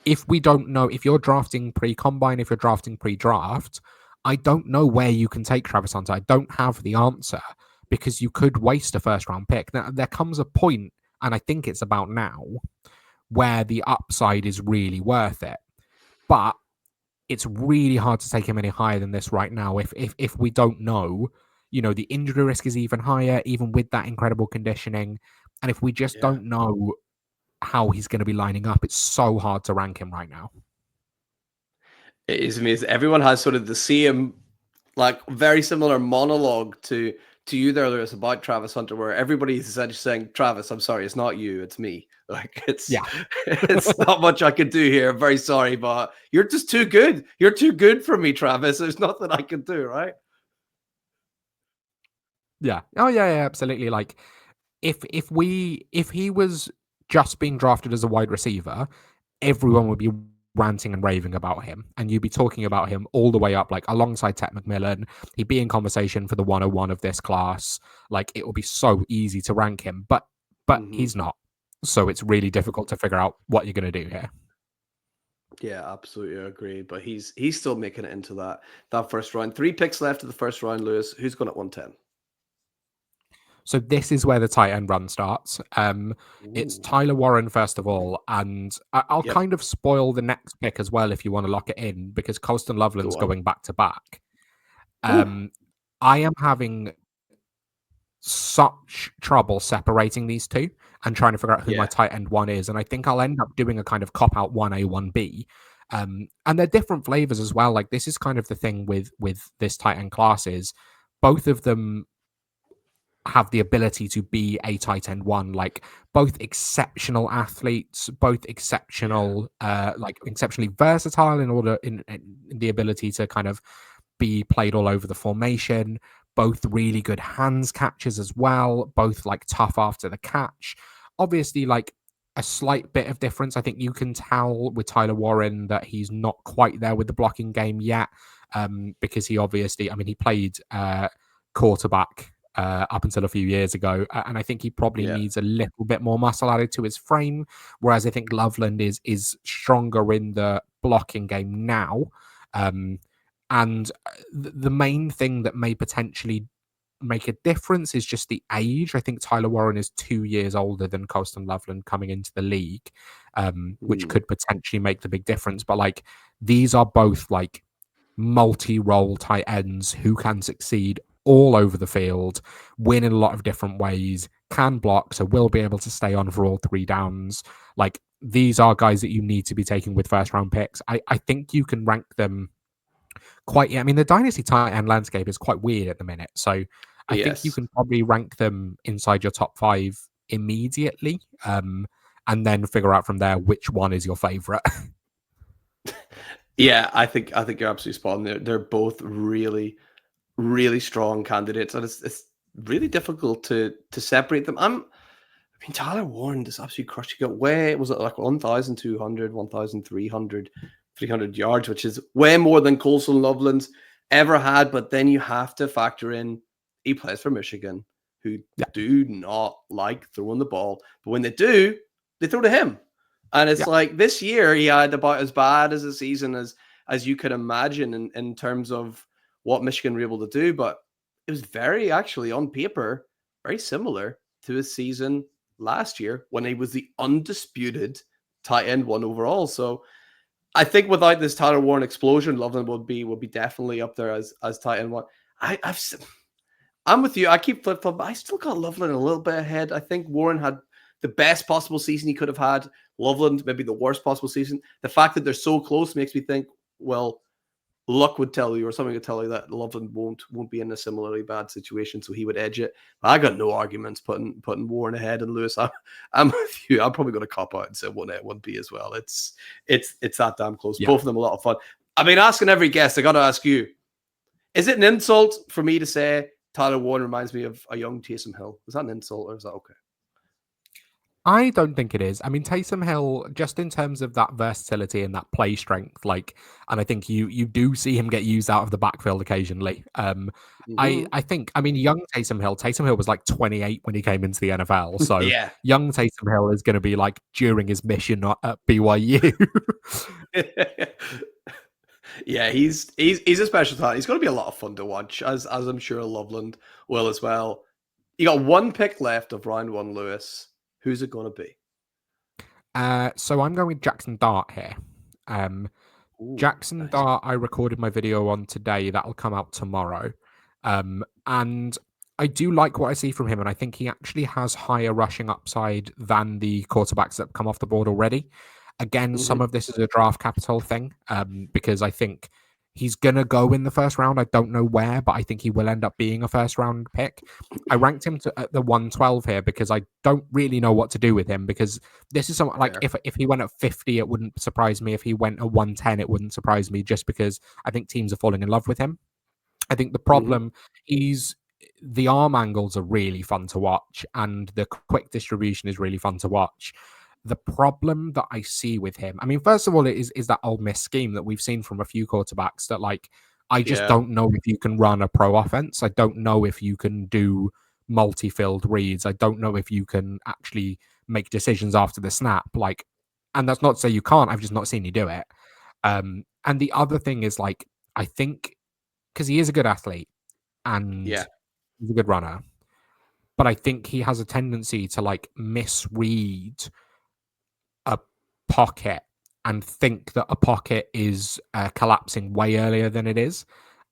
if we don't know, if you're drafting pre-combine, if you're drafting pre-draft, I don't know where you can take Travis Hunter. I don't have the answer because you could waste a first-round pick. Now, there comes a point, and I think it's about now, where the upside is really worth it. But it's really hard to take him any higher than this right now. If we don't know, the injury risk is even higher, even with that incredible conditioning. And if we just don't know how he's going to be lining up, it's so hard to rank him right now. It is amazing. Everyone has sort of the same, like, very similar monologue to you there, Lewis, about Travis Hunter, where everybody's essentially saying, Travis, I'm sorry, it's not you, it's me. Like, it's not much I can do here. I'm very sorry, but you're just too good. You're too good for me, Travis. There's nothing I can do, right? Yeah. Oh, yeah, absolutely. Like, if he was just being drafted as a wide receiver, everyone would be ranting and raving about him, and you'd be talking about him all the way up, like alongside Tet McMillan. He'd be in conversation for the 101 of this class. Like, it will be so easy to rank him, but he's not. So it's really difficult to figure out what you're going to do here. Yeah, absolutely agree. But he's still making it into that first round. 3 picks left of the first round, Lewis. Who's going at 110? So this is where the tight end run starts. It's Tyler Warren, first of all, and I'll kind of spoil the next pick as well if you want to lock it in, because Colston Loveland's going back to back. I am having such trouble separating these two and trying to figure out who my tight end 1 is, and I think I'll end up doing a kind of cop-out 1A, 1B. And they're different flavors as well. Like, this is kind of the thing with this tight end class is both of them have the ability to be a tight end 1, like both exceptional athletes, both exceptional, like exceptionally versatile in the ability to kind of be played all over the formation, both really good hands catchers as well, both like tough after the catch. Obviously, like a slight bit of difference. I think you can tell with Tyler Warren that he's not quite there with the blocking game yet, because he obviously, I mean, he played quarterback up until a few years ago, and I think he probably needs a little bit more muscle added to his frame, whereas I think Loveland is stronger in the blocking game now. And the main thing that may potentially make a difference is just the age. I think Tyler Warren is 2 years older than Colston Loveland coming into the league, which could potentially make the big difference. But like, these are both like multi-role tight ends who can succeed all over the field, win in a lot of different ways, can block, so will be able to stay on for all 3 downs. Like, these are guys that you need to be taking with first round picks. I think you can rank them quite. I mean, the dynasty tight end landscape is quite weird at the minute, so I think you Yes. can probably rank them inside your top 5 immediately, and then figure out from there which one is your favorite. Yeah, I think you're absolutely spot on. They're both really, really strong candidates, and it's really difficult to separate them. I mean, Tyler Warren just absolutely crushed. He got way, was it like 1,200, 1,300, 300 yards, which is way more than Colson Loveland's ever had. But then you have to factor in he plays for Michigan, who do not like throwing the ball. But when they do, they throw to him. And it's like this year he had about as bad as a season as you could imagine in terms of what Michigan were able to do. But it was very, actually, on paper, very similar to his season last year when he was the undisputed tight end 1 overall. So I think without this Tyler Warren explosion, Loveland would be definitely up there as tight end 1. I'm with you. I keep flip-flopping, but I still got Loveland a little bit ahead. I think Warren had the best possible season he could have had. Loveland, maybe the worst possible season. The fact that they're so close makes me think, well, luck would tell you, or something would tell you, that Loveland won't be in a similarly bad situation, so he would edge it. But I got no arguments putting Warren ahead and Lewis. I'm with you. I'm probably going to cop out and say 1A, 1B as well. It's that damn close. Yeah. Both of them a lot of fun. I mean, asking every guest, I got to ask you: is it an insult for me to say Tyler Warren reminds me of a young Taysom Hill? Is that an insult, or is that okay? I don't think it is. I mean, Taysom Hill, just in terms of that versatility and that play strength, like, and I think you do see him get used out of the backfield occasionally. I think, I mean, young Taysom Hill was like 28 when he came into the NFL. So young Taysom Hill is going to be like during his mission at BYU. Yeah, he's a special talent. He's going to be a lot of fun to watch, as I'm sure Loveland will as well. You got 1 pick left of round 1, Lewis. Who's it going to be? So I'm going with Jackson Dart here. Jackson Dart, I recorded my video on today. That'll come out tomorrow. And I do like what I see from him, and I think he actually has higher rushing upside than the quarterbacks that have come off the board already. Again, some of this is a draft capital thing, because I think he's going to go in the first round. I don't know where, but I think he will end up being a first round pick. I ranked him at the 112 here because I don't really know what to do with him, because this is something like if he went at 50, it wouldn't surprise me. If he went at 110, it wouldn't surprise me, just because I think teams are falling in love with him. I think the problem is the arm angles are really fun to watch, and the quick distribution is really fun to watch. The problem that I see with him, I mean, first of all, is that Ole Miss scheme that we've seen from a few quarterbacks that, like, I just don't know if you can run a pro offense. I don't know if you can do multi-field reads. I don't know if you can actually make decisions after the snap. Like, and that's not to say you can't. I've just not seen you do it. And the other thing is, like, I think because he is a good athlete and he's a good runner, but I think he has a tendency to like misread a pocket and think that a pocket is collapsing way earlier than it is.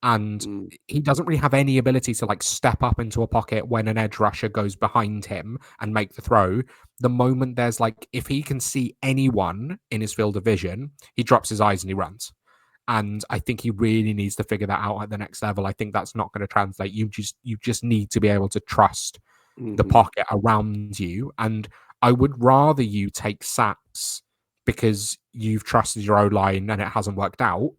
And he doesn't really have any ability to like step up into a pocket when an edge rusher goes behind him and make the throw. The moment there's like, if he can see anyone in his field of vision, he drops his eyes and he runs. And I think he really needs to figure that out at the next level. I think that's not going to translate. You just need to be able to trust the pocket around you. And I would rather you take sacks because you've trusted your O-line and it hasn't worked out,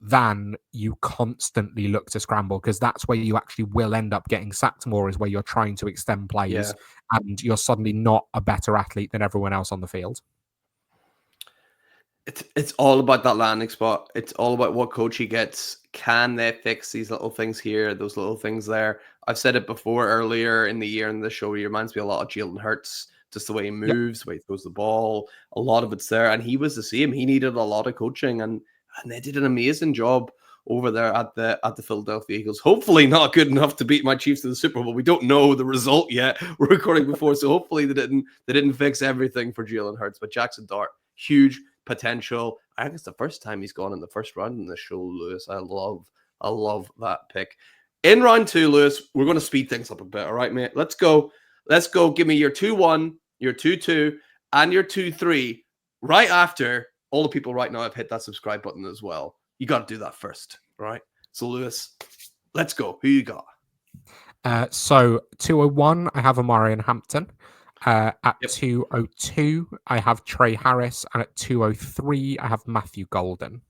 than you constantly look to scramble, because that's where you actually will end up getting sacked more, is where you're trying to extend plays and you're suddenly not a better athlete than everyone else on the field. It's all about that landing spot. It's all about what coach he gets. Can they fix these little things here, those little things there? I've said it before earlier in the year in the show. He reminds me a lot of Jalen Hurts, just the way he moves, the way he throws the ball. A lot of it's there. And he was the same. He needed a lot of coaching, and they did an amazing job over there at the Philadelphia Eagles. Hopefully not good enough to beat my Chiefs in the Super Bowl. We don't know the result yet. We're recording before, so hopefully they didn't fix everything for Jalen Hurts. But Jackson Dart, huge potential. I think it's the first time he's gone in the first round in the show, Lewis. I love that pick. In round 2, Lewis, we're going to speed things up a bit. All right, mate. Let's go. Give me your 2-1, your 2-2, and your 2-3 right after all the people right now have hit that subscribe button as well. You got to do that first, right? So, Lewis, let's go. Who you got? So 201, I have Amarian Hampton. At 202, I have Trey Harris, and at 203, I have Matthew Golden.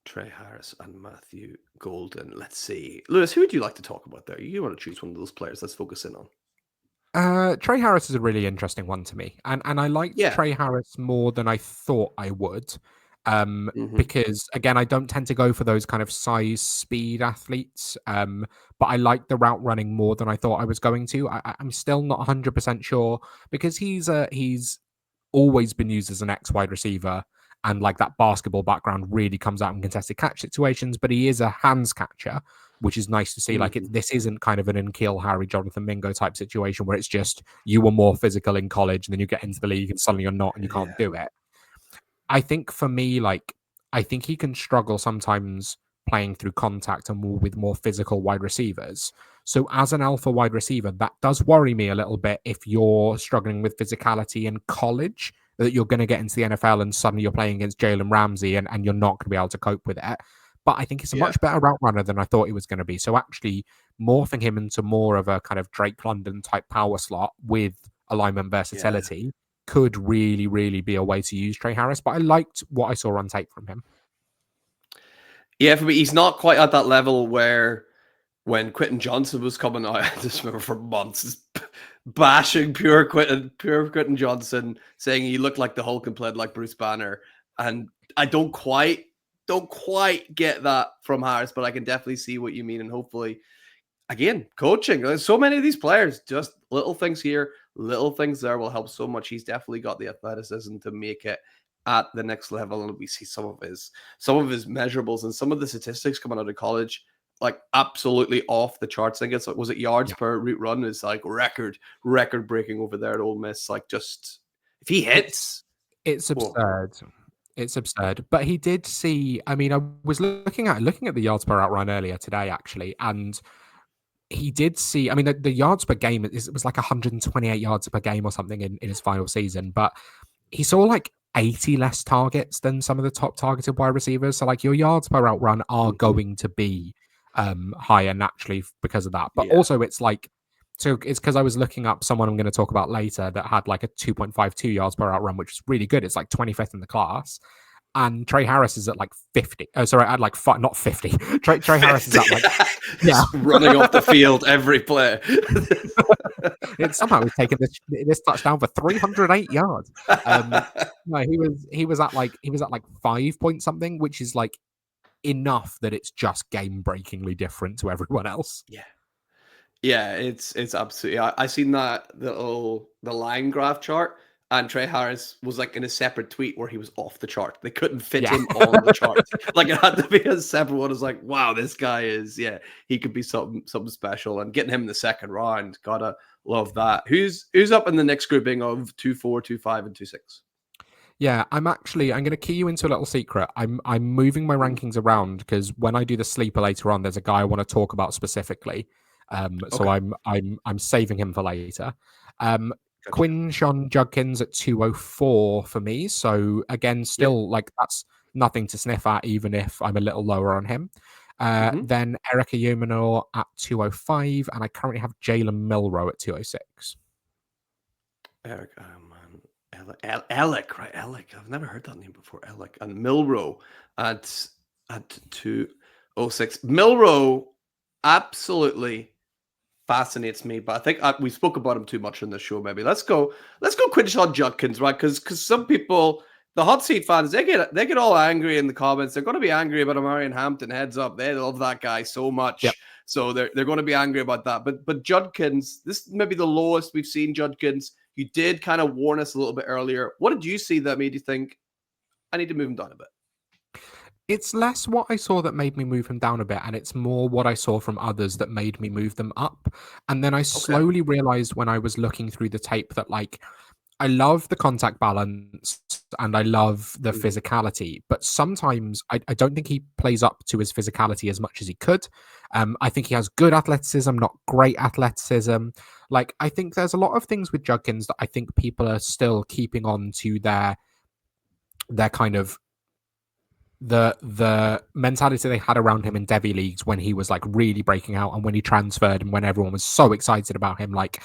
Trey Harris and Matthew Golden. Let's see. Lewis, who would you like to talk about there? You want to choose one of those players. Let's focus in on. Trey Harris is a really interesting one to me. And I liked Trey Harris more than I thought I would. Because, again, I don't tend to go for those kind of size speed athletes. But I like the route running more than I thought I was going to. I'm still not 100% sure because he's always been used as an X wide receiver. And like that basketball background really comes out in contested catch situations, but he is a hands catcher, which is nice to see. Like this isn't kind of an N'Keal Harry, Jonathan Mingo type situation where it's just you were more physical in college and then you get into the league and suddenly you're not and you can't do it. I think for me, I think he can struggle sometimes playing through contact and with more physical wide receivers. So as an alpha wide receiver, that does worry me a little bit if you're struggling with physicality in college, that you're going to get into the NFL and suddenly you're playing against Jalen Ramsey and you're not going to be able to cope with it. But I think he's a much better route runner than I thought he was going to be. So actually morphing him into more of a kind of Drake London type power slot with alignment versatility could really, really be a way to use Trey Harris. But I liked what I saw on tape from him. Yeah, for me, he's not quite at that level where when Quentin Johnson was coming out, I just remember for months bashing pure Quentin Johnson, saying he looked like the Hulk and played like Bruce Banner. And I don't quite get that from Harris, but I can definitely see what you mean. And hopefully, again, coaching. There's so many of these players, just little things here, little things there will help so much. He's definitely got the athleticism to make it at the next level. And we see some of his measurables and some of the statistics coming out of college, like absolutely off the charts. I think was it yards per route run is like record breaking over there at Ole Miss. Like just if he hits, it's absurd. It's absurd. But he did see, I mean, I was looking at the yards per route run earlier today, actually, and he did see, I mean, the yards per game, it was like 128 yards per game or something in his final season, but he saw like 80 less targets than some of the top targeted wide receivers. So like your yards per route run are going to be higher naturally because of that. But also it's like, so it's because I was looking up someone I'm going to talk about later that had like a 2.52 yards per route run, which is really good. It's like 25th in the class. And Trey Harris is at like 50. Oh, sorry, at like not 50. Trey Harris is at like running off the field every play. Somehow he's taken this touchdown for 308 yards. No, he was at like 5 point something, which is like enough that it's just game breakingly different to everyone else. Yeah, it's absolutely. I seen that the line graph chart. And Trey Harris was like in a separate tweet where he was off the chart. They couldn't fit him on the chart. Like it had to be a separate one. It was like, wow, this guy is, he could be something special. And getting him in the second round, gotta love that. Who's up in the next grouping of 2-4, 2-5, and 2-6? Yeah, I'm going to key you into a little secret. I'm moving my rankings around because when I do the sleeper later on, there's a guy I want to talk about specifically. So I'm saving him for later. Quinshon Judkins at 204 for me. So again, still like that's nothing to sniff at, even if I'm a little lower on him. Then Eric Ayumanor at 205, and I currently have Jalen Milroe at 206. Eric, Alec, right? Alec. I've never heard that name before. Alec and Milroe at 206. Milroe absolutely fascinates me, but I think we spoke about him too much in the show. Maybe let's go Quinshon Judkins, right? Because some people, the hot seat fans, they get all angry in the comments. They're going to be angry about Amarian Hampton. Heads up, they love that guy so much, so they're going to be angry about that. But Judkins, this may be the lowest we've seen Judkins. You did kind of warn us a little bit earlier. What did you see that made you think I need to move him down a bit? It's less what I saw that made me move him down a bit, and it's more what I saw from others that made me move them up. And then I Okay. slowly realized when I was looking through the tape that, like, I love the contact balance and I love the Mhm. physicality, but sometimes I don't think he plays up to his physicality as much as he could. I think he has good athleticism, not great athleticism. Like, I think there's a lot of things with Judkins that I think people are still keeping on to their kind of the mentality they had around him in Devi leagues when he was like really breaking out and when he transferred and when everyone was so excited about him. Like,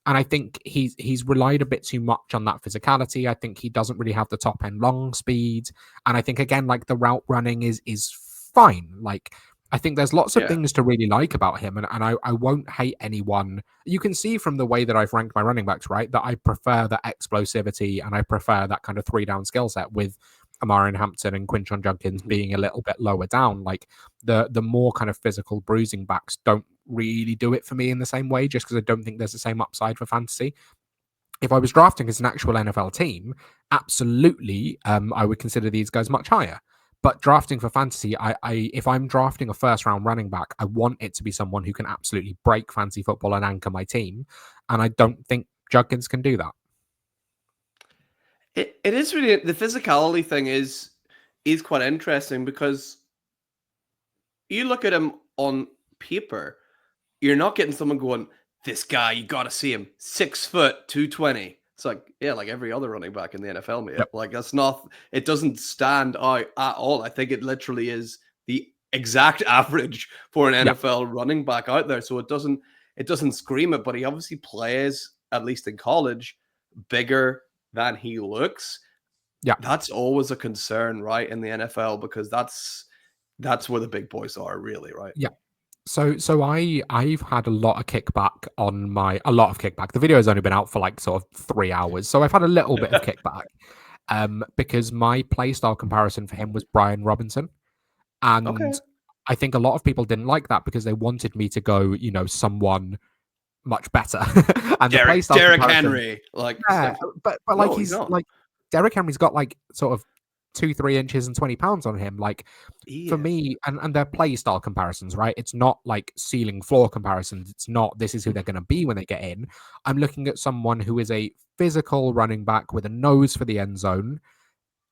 and I think he's relied a bit too much on that physicality. I think he doesn't really have the top end long speed. And I think again, like the route running is fine. Like, I think there's lots of Yeah. things to really like about him, and I won't hate anyone. You can see from the way that I've ranked my running backs, right, that I prefer the explosivity and I prefer that kind of 3-down skill set with Amarian Hampton and Quinton Judkins Mhm. being a little bit lower down. Like the more kind of physical bruising backs don't really do it for me in the same way, just because I don't think there's the same upside for fantasy. If I was drafting as an actual NFL team, absolutely, I would consider these guys much higher. But drafting for fantasy, if I'm drafting a first round running back, I want it to be someone who can absolutely break fantasy football and anchor my team. And I don't think Judkins can do that. It is really the physicality thing is quite interesting because you look at him on paper, you're not getting someone going, this guy, you got to see him, 6 foot, 220. It's like, yeah, like every other running back in the NFL, mate. Yep. Like, that's not, it doesn't stand out at all. I think it literally is the exact average for an Yeah. NFL running back out there. So it doesn't scream it, but he obviously plays, at least in college, bigger than he looks. Yeah. That's always a concern, right, in the NFL, because that's where the big boys are, really, right? Yeah. So I've had a lot of kickback. The video has only been out for like sort of 3 hours, so I've had a little bit of kickback. Because my playstyle comparison for him was Brian Robinson, Okay. and I think a lot of people didn't like that because they wanted me to go, someone much better, and the playstyle Derrick comparison. Henry, like, Yeah, but like no, he's he's not. like Derrick Henry's got like sort of 2-3 inches and 20 pounds on him. Like for Yeah. me, and they're play style comparisons, right? It's not like ceiling floor comparisons. It's not this is who they're going to be when they get in. I'm looking at someone who is a physical running back with a nose for the end zone,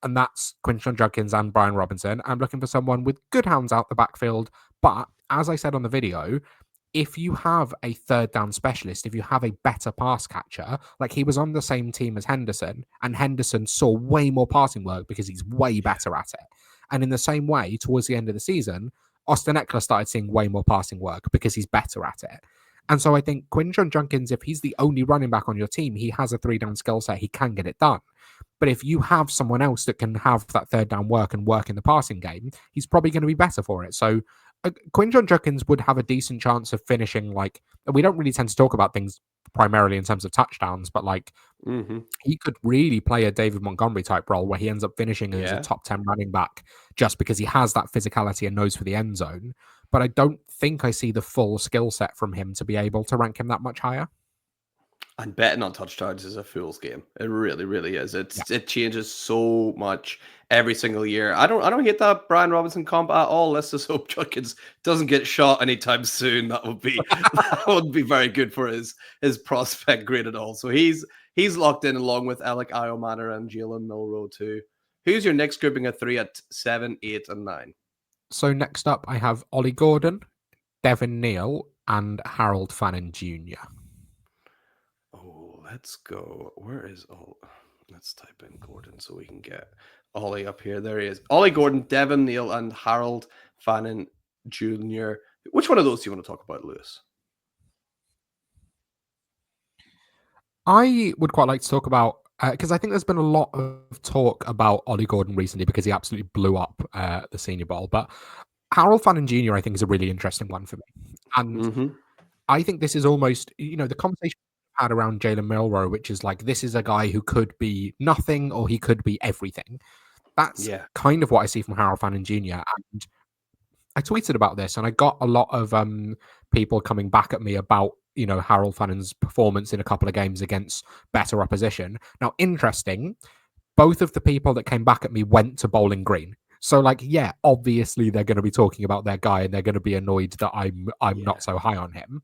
and that's Quinton Judkins and Brian Robinson. I'm looking for someone with good hands out the backfield, but as I said on the video, if you have a third down specialist, if you have a better pass catcher, like he was on the same team as Henderson, and Henderson saw way more passing work because he's way Yeah. better at it. And in the same way, towards the end of the season, Austin Eckler started seeing way more passing work because he's better at it. And so I think Quinton Judkins, if he's the only running back on your team, he has a 3-down skill set, he can get it done. But if you have someone else that can have that third down work and work in the passing game, he's probably going to be better for it. So Quinton Judkins would have a decent chance of finishing like we don't really tend to talk about things primarily in terms of touchdowns, but like Mhm. he could really play a David Montgomery type role where he ends up finishing as a Yeah. top 10 running back just because he has that physicality and nose for the end zone. But I don't think I see the full skill set from him to be able to rank him that much higher. And betting on touchdowns is a fool's game. It really, really is. Yeah. It changes so much every single year. I don't hate that Brian Robinson comp at all. Let's just hope Judkins doesn't get shot anytime soon. That would be that would be very good for his prospect grade at all. So he's locked in along with Alec Iomanner and Jalen Milrow too. Who's your next grouping of three at 7, 8, and 9? So next up, I have Ollie Gordon, Devin Neal, and Harold Fannin Jr. Oh, let's go. Where is all? Let's type in Gordon so we can get Ollie up here. There he is. Ollie Gordon, Devin Neal, and Harold Fannin Jr. Which one of those do you want to talk about, Lewis? I would quite like to talk about because I think there's been a lot of talk about Ollie Gordon recently because he absolutely blew up the Senior Bowl. But Harold Fannin Jr. I think is a really interesting one for me, and Mm-hmm. I think this is almost the conversation we had around Jalen Milrow, which is like this is a guy who could be nothing or he could be everything. That's Yeah. kind of what I see from Harold Fannin Jr. And I tweeted about this, and I got a lot of people coming back at me about Harold Fannin's performance in a couple of games against better opposition. Now, interesting, both of the people that came back at me went to Bowling Green. So like, yeah, obviously they're going to be talking about their guy and they're going to be annoyed that I'm Yeah. not so high on him.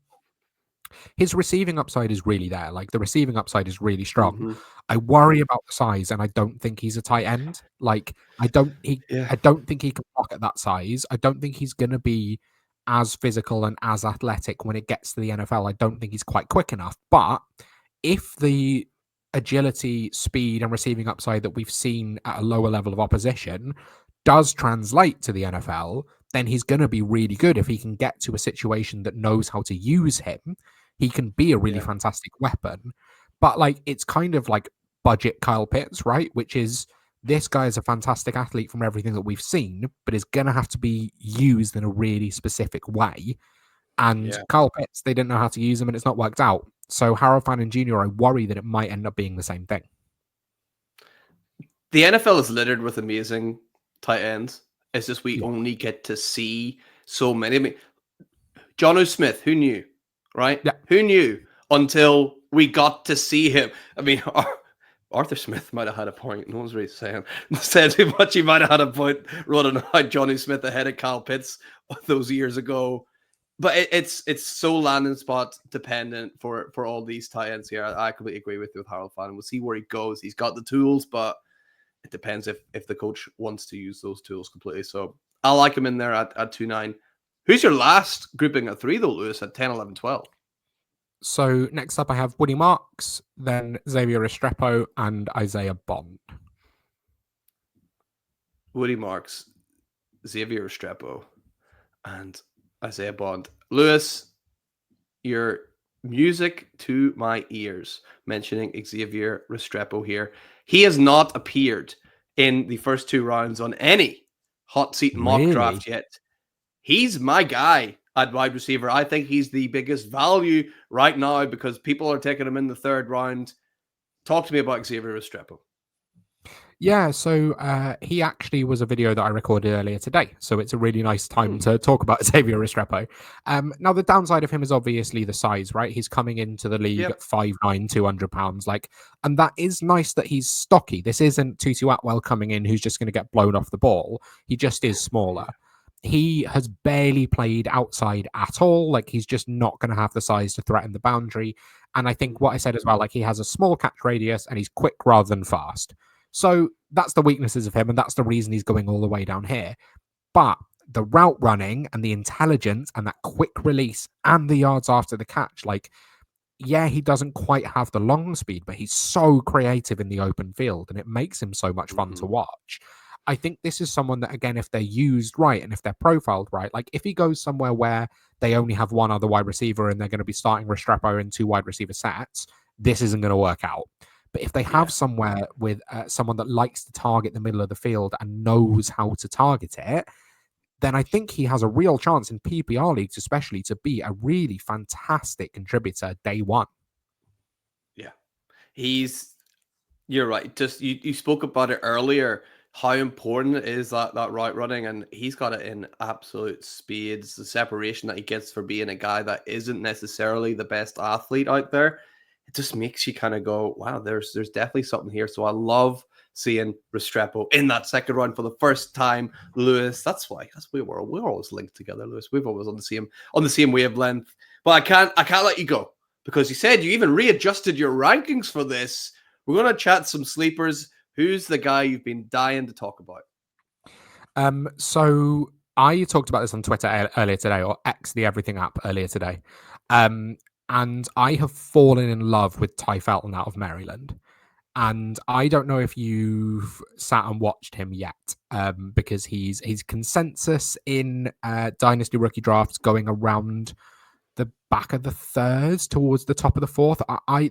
His receiving upside is really there. Like the receiving upside is really strong. Mm-hmm. I worry about the size, and I don't think he's a tight end. Like Yeah. I don't think he can block at that size. I don't think he's gonna be as physical and as athletic when it gets to the NFL. I don't think he's quite quick enough. But if the agility, speed, and receiving upside that we've seen at a lower level of opposition does translate to the NFL, then he's going to be really good if he can get to a situation that knows how to use him. He can be a really Yeah. fantastic weapon. But like, it's kind of like budget Kyle Pitts, right? Which is, this guy is a fantastic athlete from everything that we've seen, but is going to have to be used in a really specific way. And Yeah. Kyle Pitts, they didn't know how to use him, and it's not worked out. So Harold Fannin Jr., I worry that it might end up being the same thing. The NFL is littered with amazing tight ends. It's just we Yeah. only get to see so many. I mean, Jonnu Smith, who knew, right? Yeah. Who knew until we got to see him? I mean, Arthur Smith might have had a point. No one's really saying too much. He might have had a point running out Jonnu Smith ahead of Kyle Pitts those years ago. But it's so landing spot dependent for all these tight ends here. I completely agree with you with Harold Fannin. We'll see where he goes. He's got the tools, but it depends if the coach wants to use those tools completely. So I like him in there at 2-9. Who's your last grouping at 3 though, Lewis, at 10, 11, 12? So next up I have Woody Marks, then Xavier Restrepo, and Isaiah Bond. Woody Marks, Xavier Restrepo, and Isaiah Bond. Lewis, your music to my ears mentioning Xavier Restrepo here. He has not appeared in the first 2 rounds on any hot seat mock draft yet. He's my guy at wide receiver. I think he's the biggest value right now because people are taking him in the 3rd round. Talk to me about Xavier Restrepo. Yeah, so he actually was a video that I recorded earlier today. So it's a really nice time to talk about Xavier Restrepo. Now, the downside of him is obviously the size, right? He's coming into the league at 5'9", 200 pounds. And that is nice that he's stocky. This isn't Tutu Atwell coming in who's just going to get blown off the ball. He just is smaller. He has barely played outside at all. Like, he's just not going to have the size to threaten the boundary. And I think what I said as well, like, he has a small catch radius and he's quick rather than fast. So that's the weaknesses of him, and that's the reason he's going all the way down here. But the route running and the intelligence and that quick release and the yards after the catch, like, yeah, he doesn't quite have the long speed, but he's so creative in the open field, and it makes him so much fun to watch. I think this is someone that, again, if they're used right and if they're profiled right, like if he goes somewhere where they only have one other wide receiver and they're going to be starting Restrepo in 2 wide receiver sets, this isn't going to work out. But if they have somewhere with someone that likes to target the middle of the field and knows how to target it, then I think he has a real chance in PPR leagues, especially, to be a really fantastic contributor day one. Yeah, you're right. Just you spoke about it earlier, how important it is that route running, and he's got it in absolute spades. The separation that he gets for being a guy that isn't necessarily the best athlete out there, it just makes you kind of go, wow, there's definitely something here. So I love seeing Restrepo in that 2nd round for the first time. Lewis, that's why we're always linked together, Lewis. We've always on the same wavelength. But I can't let you go because you said you even readjusted your rankings for this. We're gonna chat some sleepers. Who's the guy you've been dying to talk about? So I talked about this on Twitter earlier today, or X, the everything app, earlier today. And I have fallen in love with Ty Felton out of Maryland. And I don't know if you've sat and watched him yet, because he's consensus in Dynasty rookie drafts going around the back of the 3rd towards the top of the 4th.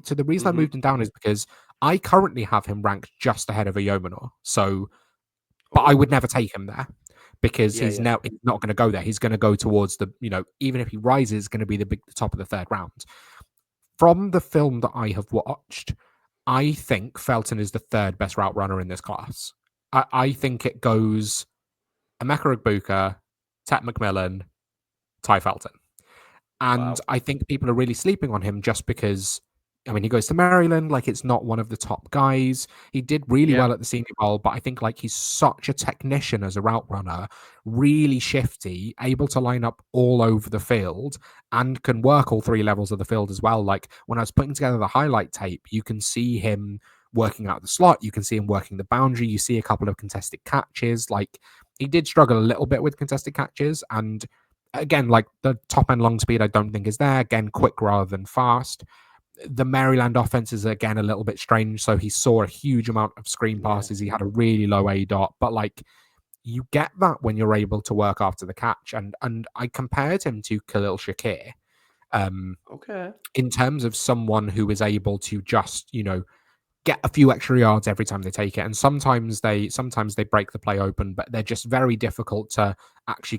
So the reason I moved him down is because I currently have him ranked just ahead of a Yeomanor. So, but I would never take him there because he's not going to go there. He's going to go towards the, even if he rises, it's going to be the top of the 3rd round. From the film that I have watched, I think Felton is the 3rd best route runner in this class. I think it goes Emeka Egbuka, Tet McMillan, Ty Felton. And I think people are really sleeping on him just because I mean, he goes to Maryland, like it's not one of the top guys. He did really Yeah. well at the Senior Bowl, but I think like he's such a technician as a route runner, really shifty, able to line up all over the field and can work all three levels of the field as well. Like when I was putting together the highlight tape, you can see him working out the slot, you can see him working the boundary, you see a couple of contested catches. Like he did struggle a little bit with contested catches, and again, like the top end long speed, I don't think is there. Again, quick rather than fast. The Maryland offense is again a little bit strange. So he saw a huge amount of screen passes. He had a really low A dot, but like you get that when you're able to work after the catch. And I compared him to Khalil Shakir, Okay. in terms of someone who is able to just, get a few extra yards every time they take it. And sometimes they break the play open, but they're just very difficult to actually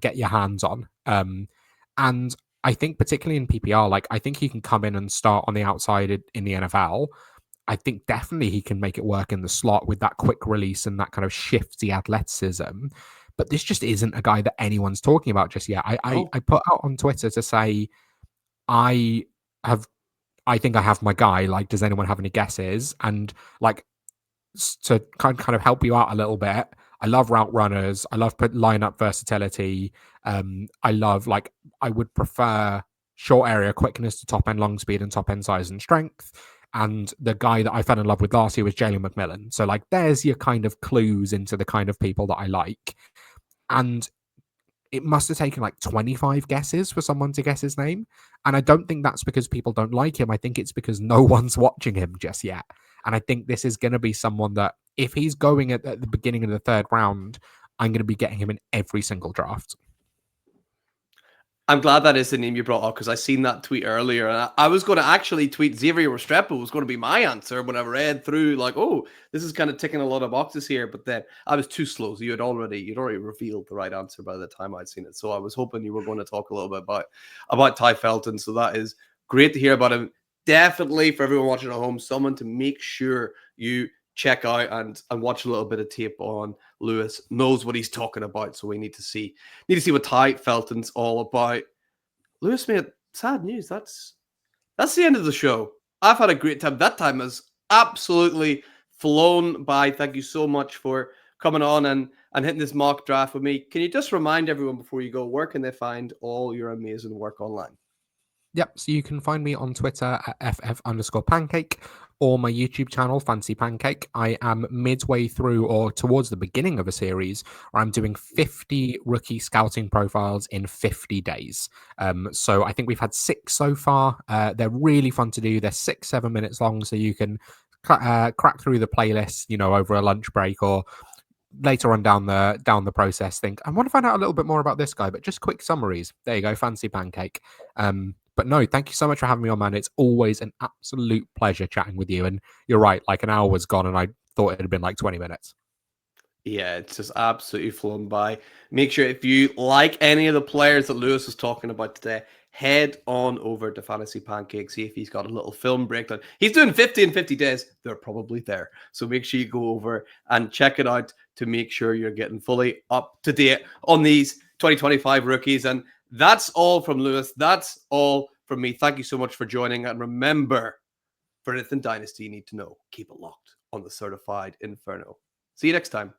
get your hands on. And I think particularly in PPR, like I think he can come in and start on the outside in the NFL. I think definitely he can make it work in the slot with that quick release and that kind of shifty athleticism. But this just isn't a guy that anyone's talking about just yet. No. I put out on Twitter to say I have I think I have my guy. Like, does anyone have any guesses? And like to kind of help you out a little bit, I love route runners. I love lineup versatility. I love I would prefer short area quickness to top end long speed and top end size and strength. And the guy that I fell in love with last year was Tet McMillan. So like, there's your kind of clues into the kind of people that I like. And it must have taken like 25 guesses for someone to guess his name. And I don't think that's because people don't like him. I think it's because no one's watching him just yet. And I think this is going to be someone that if he's going at the beginning of the third round, I'm going to be getting him in every single draft. I'm glad that is the name you brought up because I seen that tweet earlier, and I was going to actually tweet Xavier Restrepo was going to be my answer when I read through like, oh, this is kind of ticking a lot of boxes here. But then I was too slow, so you'd already revealed the right answer by the time I'd seen it. So I was hoping you were going to talk a little bit about Ty Felton. So that is great to hear about him. Definitely for everyone watching at home, someone to make sure you check out and watch a little bit of tape on. Lewis knows what he's talking about, so we need to see what Ty Felton's all about. Lewis, mate, sad news. That's the end of the show. I've had a great time. That time has absolutely flown by. Thank you so much for coming on and hitting this mock draft with me. Can you just remind everyone before you go, where can they find all your amazing work online? Yep, so you can find me on Twitter at ff_pancake or my YouTube channel, Fancy Pancake. I am midway through or towards the beginning of a series where I'm doing 50 rookie scouting profiles in 50 days. So I think we've had 6 so far. They're really fun to do. They're 6-7 minutes long, so you can crack through the playlist, over a lunch break or later on down the process. Think I want to find out a little bit more about this guy, but just quick summaries. There you go, Fancy Pancake. But no, thank you so much for having me on, man. It's always an absolute pleasure chatting with you. And you're right, like an hour was gone and I thought it had been like 20 minutes. Yeah, it's just absolutely flown by. Make sure if you like any of the players that Lewis was talking about today, head on over to Fantasy Pancake, see if he's got a little film breakdown. He's doing 50 in 50 days. They're probably there. So make sure you go over and check it out to make sure you're getting fully up to date on these 2025 rookies. And that's all from Lewis. That's all from me. Thank you so much for joining. And remember, for anything Dynasty you need to know, keep it locked on the Certified Inferno. See you next time.